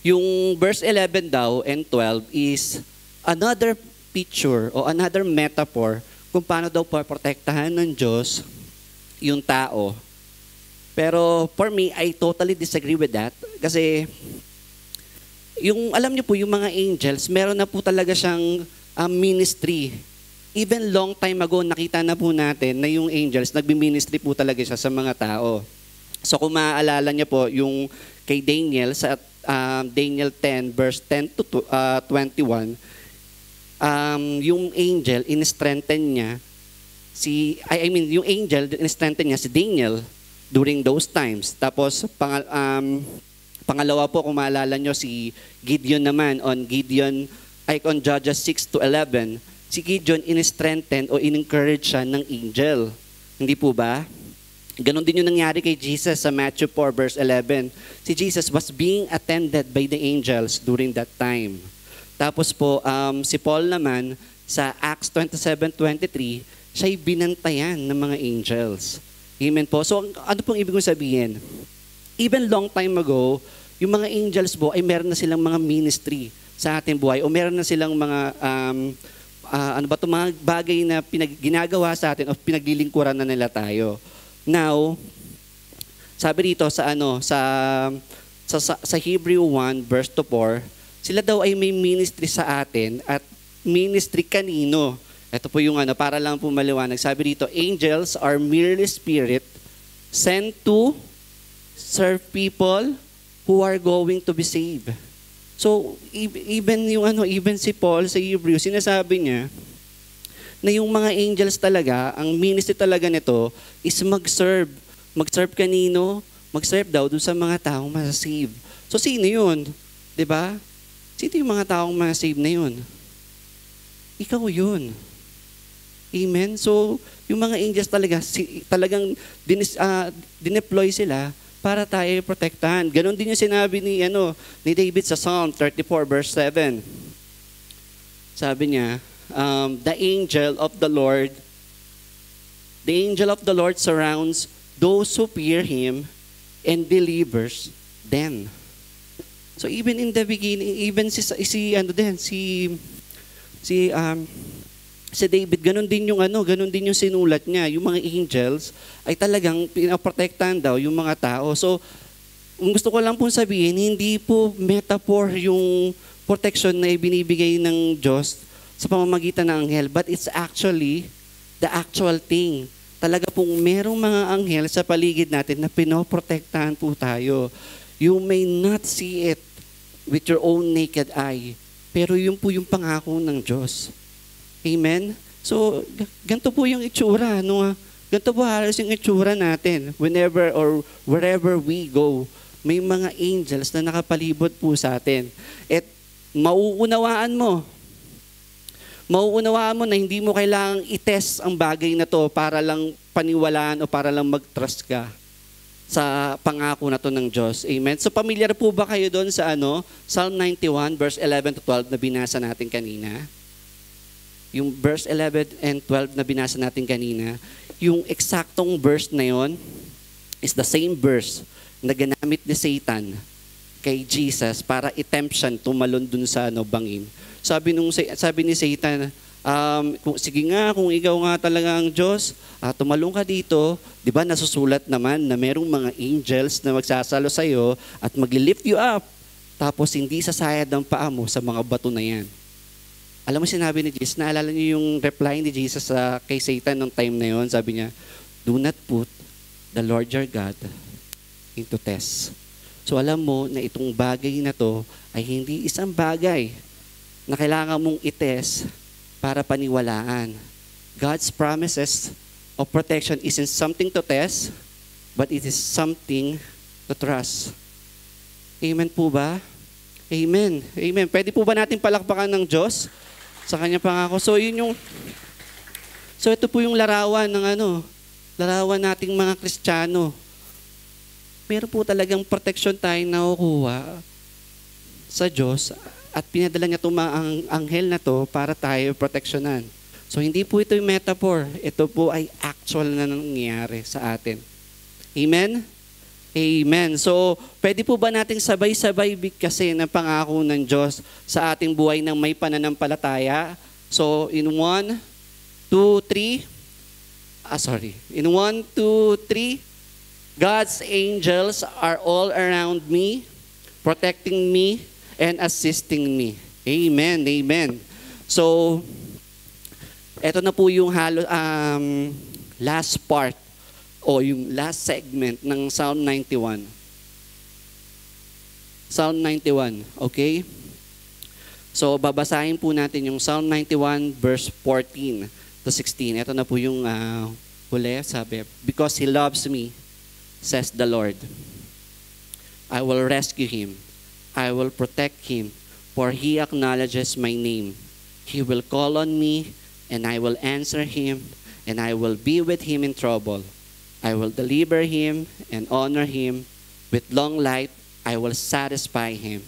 yung verse 11 daw and 12 is another picture o another metaphor kung paano daw protektahan ng Diyos yung tao. Pero for me, I totally disagree with that. Kasi, alam niyo po, yung mga angels, meron na po talaga siyang ministry. Even long time ago, nakita na po natin na yung angels, nagbi-ministry po talaga siya sa mga tao. So kung maaalala niyo po, yung kay Daniel, sa Daniel 10, verse 10 to 21, yung angel, in-strengthen niya, yung angel, in-strengthen niya si Daniel during those times. Tapos, pangalawa po, kung maalala niyo, si Gideon naman, on Judges 6 to 11, si Gideon in-strengthen o in-encourage siya ng angel. Hindi po ba? Ganon din yung nangyari kay Jesus sa Matthew 4 verse 11. Si Jesus was being attended by the angels during that time. Tapos po, si Paul naman, sa Acts 27:23, siya'y binantayan ng mga angels. Amen po. So, ano pong ibig kong sabihin? Even long time ago, yung mga angels po ay meron na silang mga ministry sa ating buhay o meron na silang mga mga bagay na ginagawa sa atin o pinaglilingkuran na nila tayo. Now, sabi rito sa Hebrew 1 verse 4, sila daw ay may ministry sa atin at ministry kanino? Ito po yung para lang po maliwanag. Sabi dito, angels are merely spirit sent to serve people who are going to be saved. So, even si Paul sa Hebrews, sinasabi niya na yung mga angels talaga, ang ministry talaga nito is mag-serve. Mag-serve kanino? Mag-serve daw dun sa mga taong masasave. So, sino yun? 'Di ba? Sino yung mga taong masasave na yun? Ikaw yun. Amen? So, yung mga angels talagang dineploy sila para tayo protektahan. Ganon din yung sinabi ni David sa Psalm 34 verse 7. Sabi niya, the angel of the Lord surrounds those who fear Him and delivers them. So even in the beginning, even si David, ganun din yung sinulat niya. Yung mga angels ay talagang pinaprotektahan daw yung mga tao. So, gusto ko lang pong sabihin, hindi po metaphor yung protection na ibinibigay ng Diyos sa pamamagitan ng anghel, but it's actually the actual thing. Talaga pong merong mga anghel sa paligid natin na pinoprotektahan po tayo. You may not see it with your own naked eye, pero yun po yung pangako ng Diyos. Amen? So, ganito po yung itsura. Ganito po halos yung itsura natin. Whenever or wherever we go, may mga angels na nakapalibot po sa atin. At mauunawaan mo na hindi mo kailangang i-test ang bagay na to para lang paniwalaan o para lang mag-trust ka sa pangako na to ng Diyos. Amen? So, familiar po ba kayo doon sa Psalm 91 verse 11 to 12 na binasa natin kanina? Yung verse 11 and 12 na binasa natin kanina, yung eksaktong verse na yon is the same verse na ginamit ni Satan kay Jesus para i-tempt siya tumalon dun sa bangin. Sabi ni Satan, sige nga, kung ikaw nga talaga ang Diyos, tumalong ka dito, di ba nasusulat naman na merong mga angels na magsasalo sa'yo at mag-lift you up, tapos hindi sasayad ang paa mo sa mga bato na yan. Alam mo sinabi ni Jesus, naalala niyo yung reply ni Jesus kay Satan nung time na yon, sabi niya, do not put the Lord your God into test. So alam mo na itong bagay na to ay hindi isang bagay na kailangan mong itest para paniwalaan. God's promises of protection isn't something to test, but it is something to trust. Amen po ba? Amen. Amen. Pwede po ba natin palakpakan ng Diyos sa kanya pangako? So ito po yung larawan ng larawan nating mga Kristiyano. Meron po talagang protection tayo nakukuha sa Diyos at pinadala niya itong mga anghel na to para tayo proteksyonan. So hindi po ito yung metaphor. Ito po ay actual na nangyayari sa atin. Amen? Amen. So, pwede po ba nating sabay-sabay bigkasin ng pangako ng Diyos sa ating buhay ng may pananampalataya? So, in 1, 2, 3. In 1, 2, 3. God's angels are all around me, protecting me and assisting me. Amen. Amen. So, eto na po yung last part o yung last segment ng Psalm 91. Psalm 91, okay? So, babasahin po natin yung Psalm 91 verse 14 to 16. Ito na po yung huli, sabi, because He loves me, says the Lord, I will rescue him. I will protect him, for he acknowledges my name. He will call on me, and I will answer him, and I will be with him in trouble. I will deliver him and honor him. With long life, I will satisfy him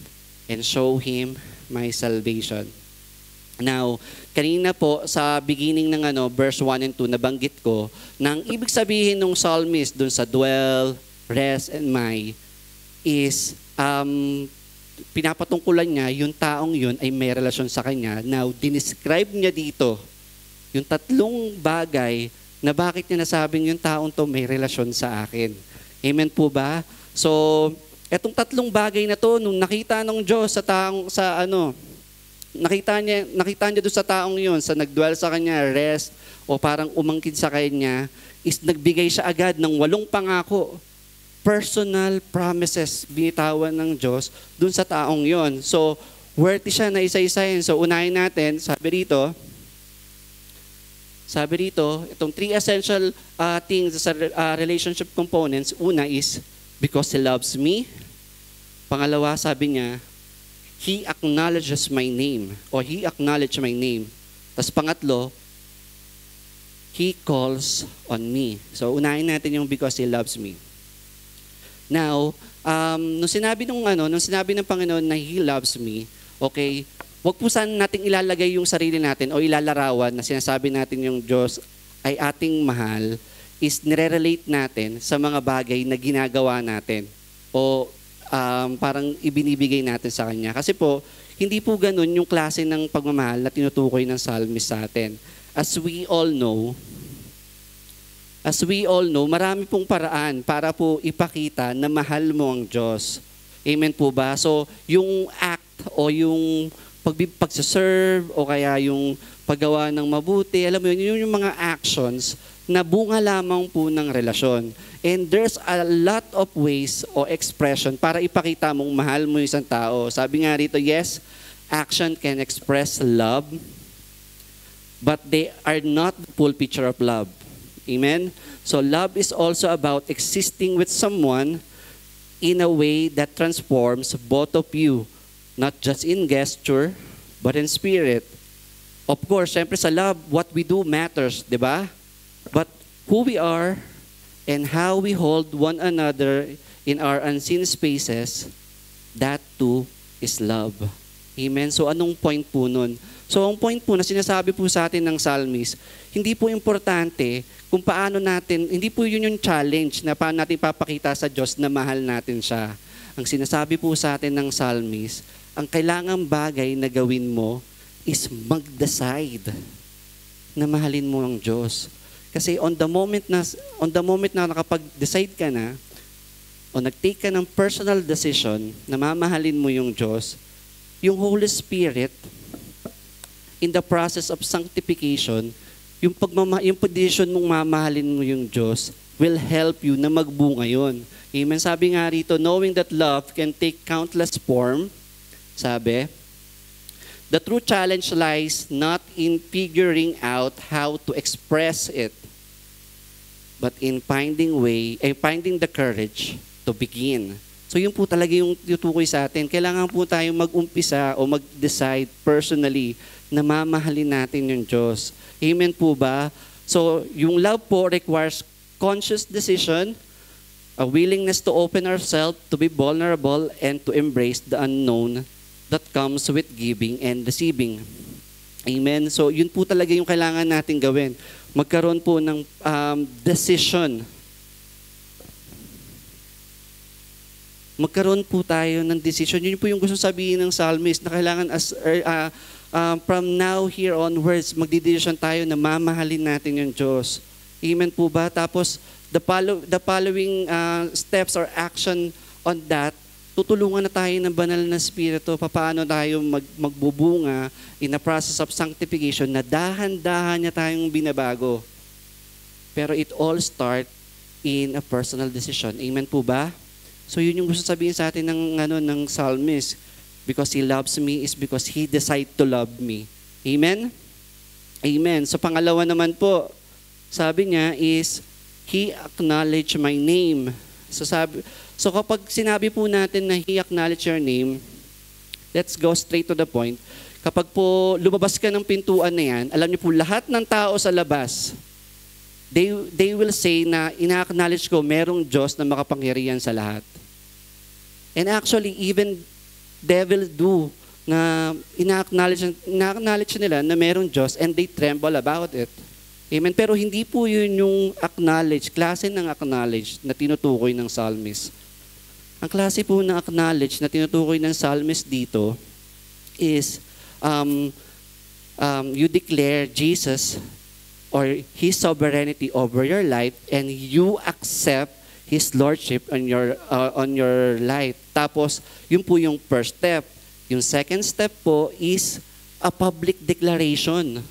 and show him my salvation. Now, kanina po sa beginning ng verse 1 and 2, nabanggit ko na ang ibig sabihin ng psalmist dun sa dwell, rest, and my is pinapatungkulan niya yung taong yun ay may relasyon sa kanya. Now, dinescribe niya dito yung tatlong bagay na bakit niya nasabing yung taong to may relasyon sa akin. Amen po ba? So, etong tatlong bagay na to, nung nakita ng Diyos nakita niya doon sa taong yun, sa nagdwell sa kanya, rest, o parang umangkin sa kanya, is nagbigay siya agad ng 8 pangako. Personal promises binitawan ng Diyos doon sa taong yon. So, worthy siya na isa-isahin. So, unahin natin, sabi rito, itong 3 essential things sa relationship components. Una is, because He loves me. Pangalawa, sabi niya, He acknowledges my name, or He acknowledged my name. Tapos pangatlo, He calls on me. So, unahin natin yung because He loves me. Now, nung sinabi ng Panginoon na He loves me, okay, wag po sana nating ilalagay yung sarili natin o ilalarawan na sinasabi natin yung Diyos ay ating mahal, is nire-relate natin sa mga bagay na ginagawa natin o parang ibinibigay natin sa Kanya. Kasi po, hindi po ganun yung klase ng pagmamahal na tinutukoy ng psalmist sa atin. As we all know, marami pong paraan para po ipakita na mahal mo ang Diyos. Amen po ba? So, yung act o yung pagsaserve o kaya yung paggawa ng mabuti, alam mo yun yung mga actions na bunga lamang po ng relasyon. And there's a lot of ways o expression para ipakita mong mahal mo isang tao. Sabi nga rito, yes, action can express love, but they are not the full picture of love. Amen? So love is also about existing with someone in a way that transforms both of you, not just in gesture, but in spirit. Of course, syempre sa love, what we do matters, di ba? But who we are and how we hold one another in our unseen spaces, that too is love. Amen? So anong point po nun? So ang point po na sinasabi po sa atin ng psalmist, hindi po importante kung paano natin, hindi po yun yung challenge na paano natin papakita sa Diyos na mahal natin siya. Ang sinasabi po sa atin ng psalmist, ang kailangang bagay na gawin mo is mag-decide na mahalin mo ang Diyos. Kasi on the moment na nakapag-decide ka na, o nag-take ka ng personal decision na mamahalin mo yung Diyos, yung Holy Spirit, in the process of sanctification, yung position mong mamahalin mo yung Diyos will help you na magbunga yun. Amen. Sabi nga rito, knowing that love can take countless form, sabi, the true challenge lies not in figuring out how to express it, but in finding the courage to begin. So yun po talaga yung tutukoy sa atin. Kailangan po tayong mag-umpisa o mag-decide personally na mamahalin natin yung Diyos. Amen po ba? So yung love po requires conscious decision, a willingness to open ourselves, to be vulnerable, and to embrace the unknown that comes with giving and receiving. Amen? So yun po talaga yung kailangan natin gawin. Magkaroon po ng decision. Magkaroon po tayo ng decision. Yun po yung gusto sabihin ng psalmist na kailangan from now here onwards, magdidesisyon tayo na mamahalin natin yung Diyos. Amen po ba? Tapos, the following steps or action on that, tutulungan na tayo ng banal na Espiritu, paano tayo magbubunga in the process of sanctification na dahan-dahan niya tayong binabago. Pero it all start in a personal decision. Amen po ba? So yun yung gusto sabihin sa atin ng psalmist. Because He loves me is because He decided to love me. Amen? Amen. So pangalawa naman po, sabi niya is, He acknowledged my name. So kapag sinabi po natin na He acknowledged your name, let's go straight to the point. Kapag po lumabas ka ng pintuan na yan, alam niyo po lahat ng tao sa labas, they will say na ina-acknowledge ko merong Diyos na makapangyarihan sa lahat. And actually, even devil do na ina-acknowledge nila na merong Diyos and they tremble about it. Amen. Pero hindi po yun yung klase ng acknowledge na tinutukoy ng psalmist. Ang klase po ng acknowledge na tinutukoy ng psalmist dito is you declare Jesus or His sovereignty over your life and you accept His lordship on your life. Tapos, yun po yung first step. Yung second step po is a public declaration.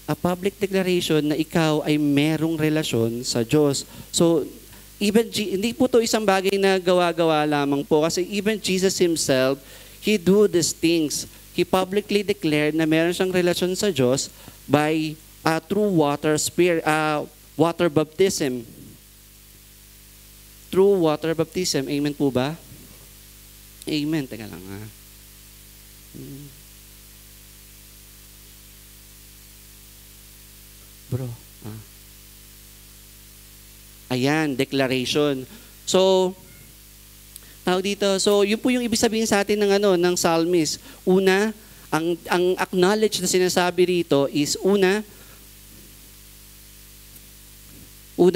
A public declaration na ikaw ay merong relasyon sa Diyos. So, hindi po to isang bagay na gawa-gawa lamang po. Kasi even Jesus Himself, He do these things. He publicly declared na meron siyang relasyon sa Diyos by through water baptism. Through water baptism. Amen po ba? Amen. Teka lang ha. Bro. Ayan, declaration. So, yun po yung ibig sabihin sa atin ng psalmist. Una, ang acknowledge na sinasabi rito is una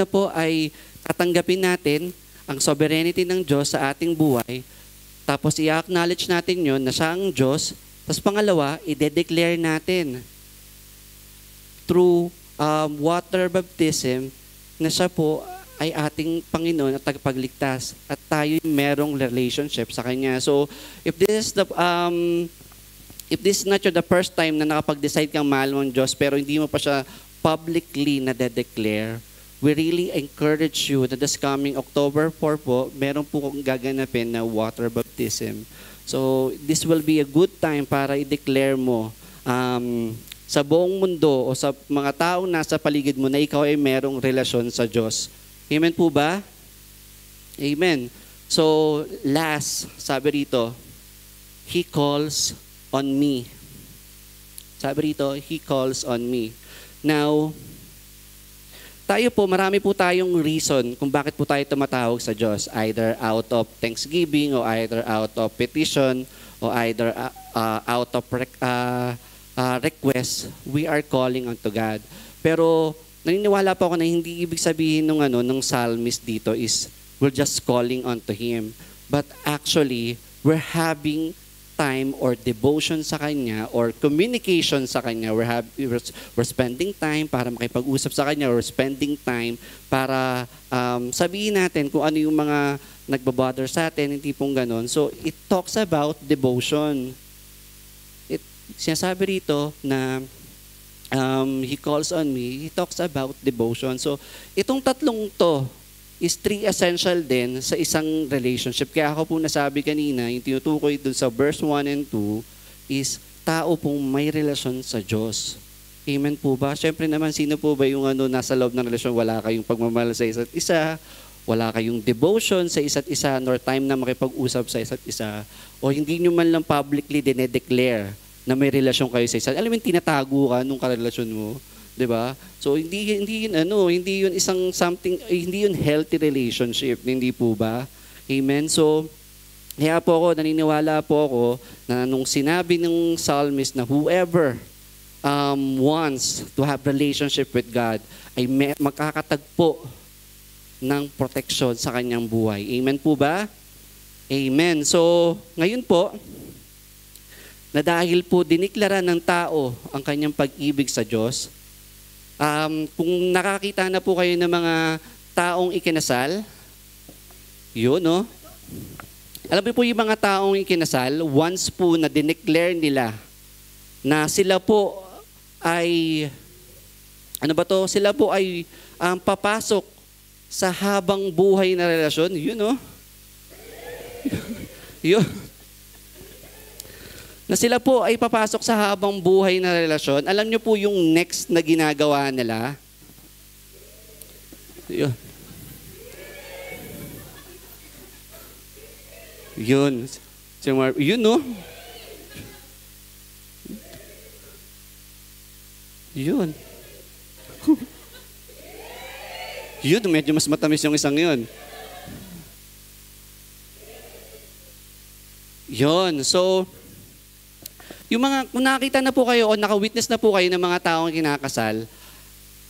po ay tatanggapin natin ang sovereignty ng Diyos sa ating buhay. Tapos i-acknowledge natin yon na siya ang Diyos. Tapos pangalawa, i-declare natin through water baptism na siya po ay ating Panginoon at tagapagligtas at tayo merong relationship sa Kanya. So, if this is not the first time na nakapag-decide kang mahal mo ang Diyos pero hindi mo pa siya publicly na-declare, we really encourage you that this coming October 4 po, meron po kong gaganapin na water baptism. So, this will be a good time para i-declare mo sa buong mundo o sa mga taong nasa paligid mo na ikaw ay merong relasyon sa Diyos. Amen po ba? Amen. So, last, sabi rito, He calls on me. Sabi rito, He calls on me. Now, tayo po, marami po tayong reason kung bakit po tayo tumatawag sa Diyos. Either out of thanksgiving, or either out of petition, or either out of request, we are calling unto God. Pero, naniniwala po ako na hindi ibig sabihin ng psalmist dito is we're just calling unto Him. But actually, we're having time or devotion sa Kanya or communication sa Kanya. We're spending time para makipag-usap sa Kanya or spending time para sabihin natin kung ano yung mga nagbabother sa atin, hindi pong ganon. So, it talks about devotion. Sinasabi rito na He calls on me, He talks about devotion. So, itong tatlong to is three essential din sa isang relationship. Kaya ako po nasabi kanina, yung tinutukoy dun sa verse 1 and 2 is tao pong may relasyon sa Diyos. Amen po ba? Siyempre naman, sino po ba yung nasa loob ng relasyon, wala kayong pagmamahal sa isa't isa, wala kayong devotion sa isa't isa, nor time na makipag-usap sa isa't isa, o hindi nyo man lang publicly dinedeclare na may relasyon kayo sa isa. Alam mo, tinatago ka nung karelasyon mo, 'di ba? So hindi yun isang something, hindi yun healthy relationship, hindi po ba? Amen. So kaya po ako naniniwala po ako na nung sinabi ng psalmist na whoever wants to have relationship with God ay makakatagpo ng protection sa kanyang buhay. Amen po ba? Amen. So ngayon po, na dahil po diniklara ng tao ang kanyang pag-ibig sa Diyos, kung nakakita na po kayo ng mga taong ikinasal, yun, no? Alam mo po yung mga taong ikinasal, once po na dineclare nila na sila po ay, sila po ay papasok sa habang buhay na relasyon, yun, no? Yun. Na sila po ay papasok sa habang buhay na relasyon, alam niyo po yung next na ginagawa nila? Yun. Yun, no? Yun. Yun, medyo mas matamis yung isang yun. Yun, so, kung nakita na po kayo o naka-witness na po kayo ng mga taong kinakasal,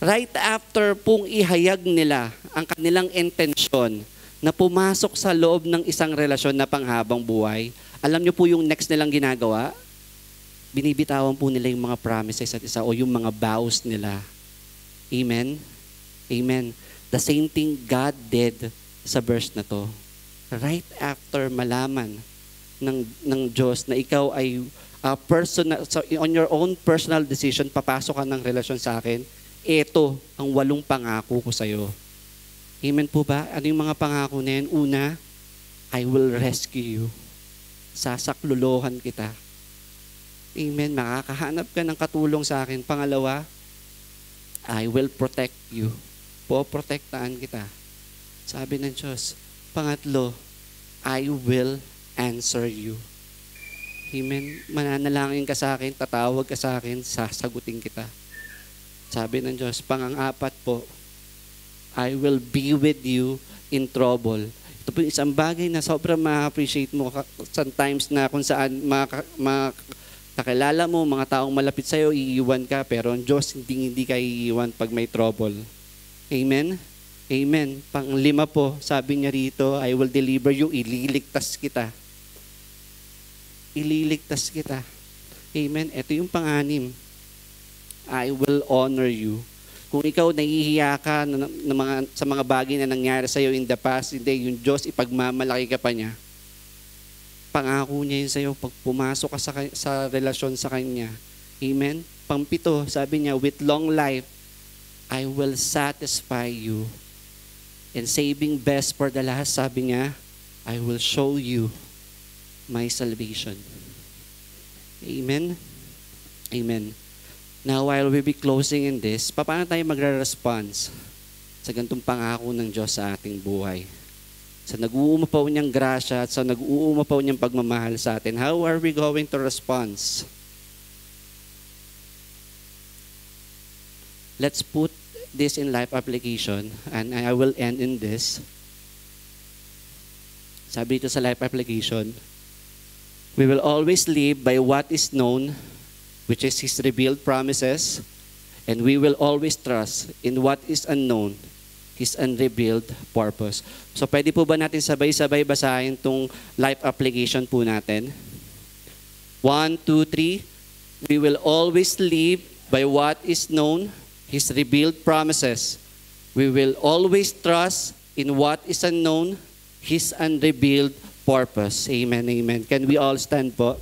right after pong ihayag nila ang kanilang intensyon na pumasok sa loob ng isang relasyon na panghabang buhay, alam niyo po yung next nilang ginagawa? Binibitawan po nila yung mga promises sa isa't isa o yung mga vows nila. Amen? Amen. The same thing God did sa verse na to. Right after malaman ng Diyos na ikaw ay personal, so on your own personal decision, papasok ka ng relasyon sa akin, ito ang 8 pangako ko sa'yo. Amen po ba? Ano yung mga pangako na yan? Una, I will rescue you. Sasaklolohan kita. Amen. Makakahanap ka ng katulong sa akin. Pangalawa, I will protect you. Poprotektahan kita. Sabi ng Diyos. Pangatlo, I will answer you. Amen. Mananalangin ka sa akin, tatawag ka sa akin, sasagutin kita. Sabi ng Diyos. Pang-apat po, I will be with you in trouble. Ito po isang bagay na sobrang ma-appreciate mo sometimes na kung saan kakilala mo, mga taong malapit sa'yo, iiwan ka, pero ang Diyos hindi ka iiwan pag may trouble. Amen? Amen. Pang-5 po, sabi niya rito, I will deliver you, ililigtas kita. Ililigtas kita. Amen? Ito yung pang-6. I will honor you. Kung ikaw nahihiya ka sa mga bagay na nangyari sa'yo in the past, hindi, yung Diyos, ipagmamalaki ka pa niya. Pangako niya yun sa'yo pag pumasok ka sa relasyon sa Kanya. Amen? Pang-7, sabi niya, with long life, I will satisfy you. And saving best for the last, sabi niya, I will show you my salvation. Amen? Amen. Now, while we be closing in this, paano tayo magre-response sa ganitong pangako ng Diyos sa ating buhay? Sa nag-uumapaw niyang grasya at sa nag-uumapaw niyang pagmamahal sa atin, how are we going to respond? Let's put this in life application, and I will end in this. Sabi ito sa life application, we will always live by what is known, which is His revealed promises, and we will always trust in what is unknown, His unrevealed purpose. So pwede po ba natin sabay-sabay basahin itong life application po natin? 1, 2, 3. We will always live by what is known, His revealed promises. We will always trust in what is unknown, His unrevealed purpose. Amen, amen. Can we all stand po?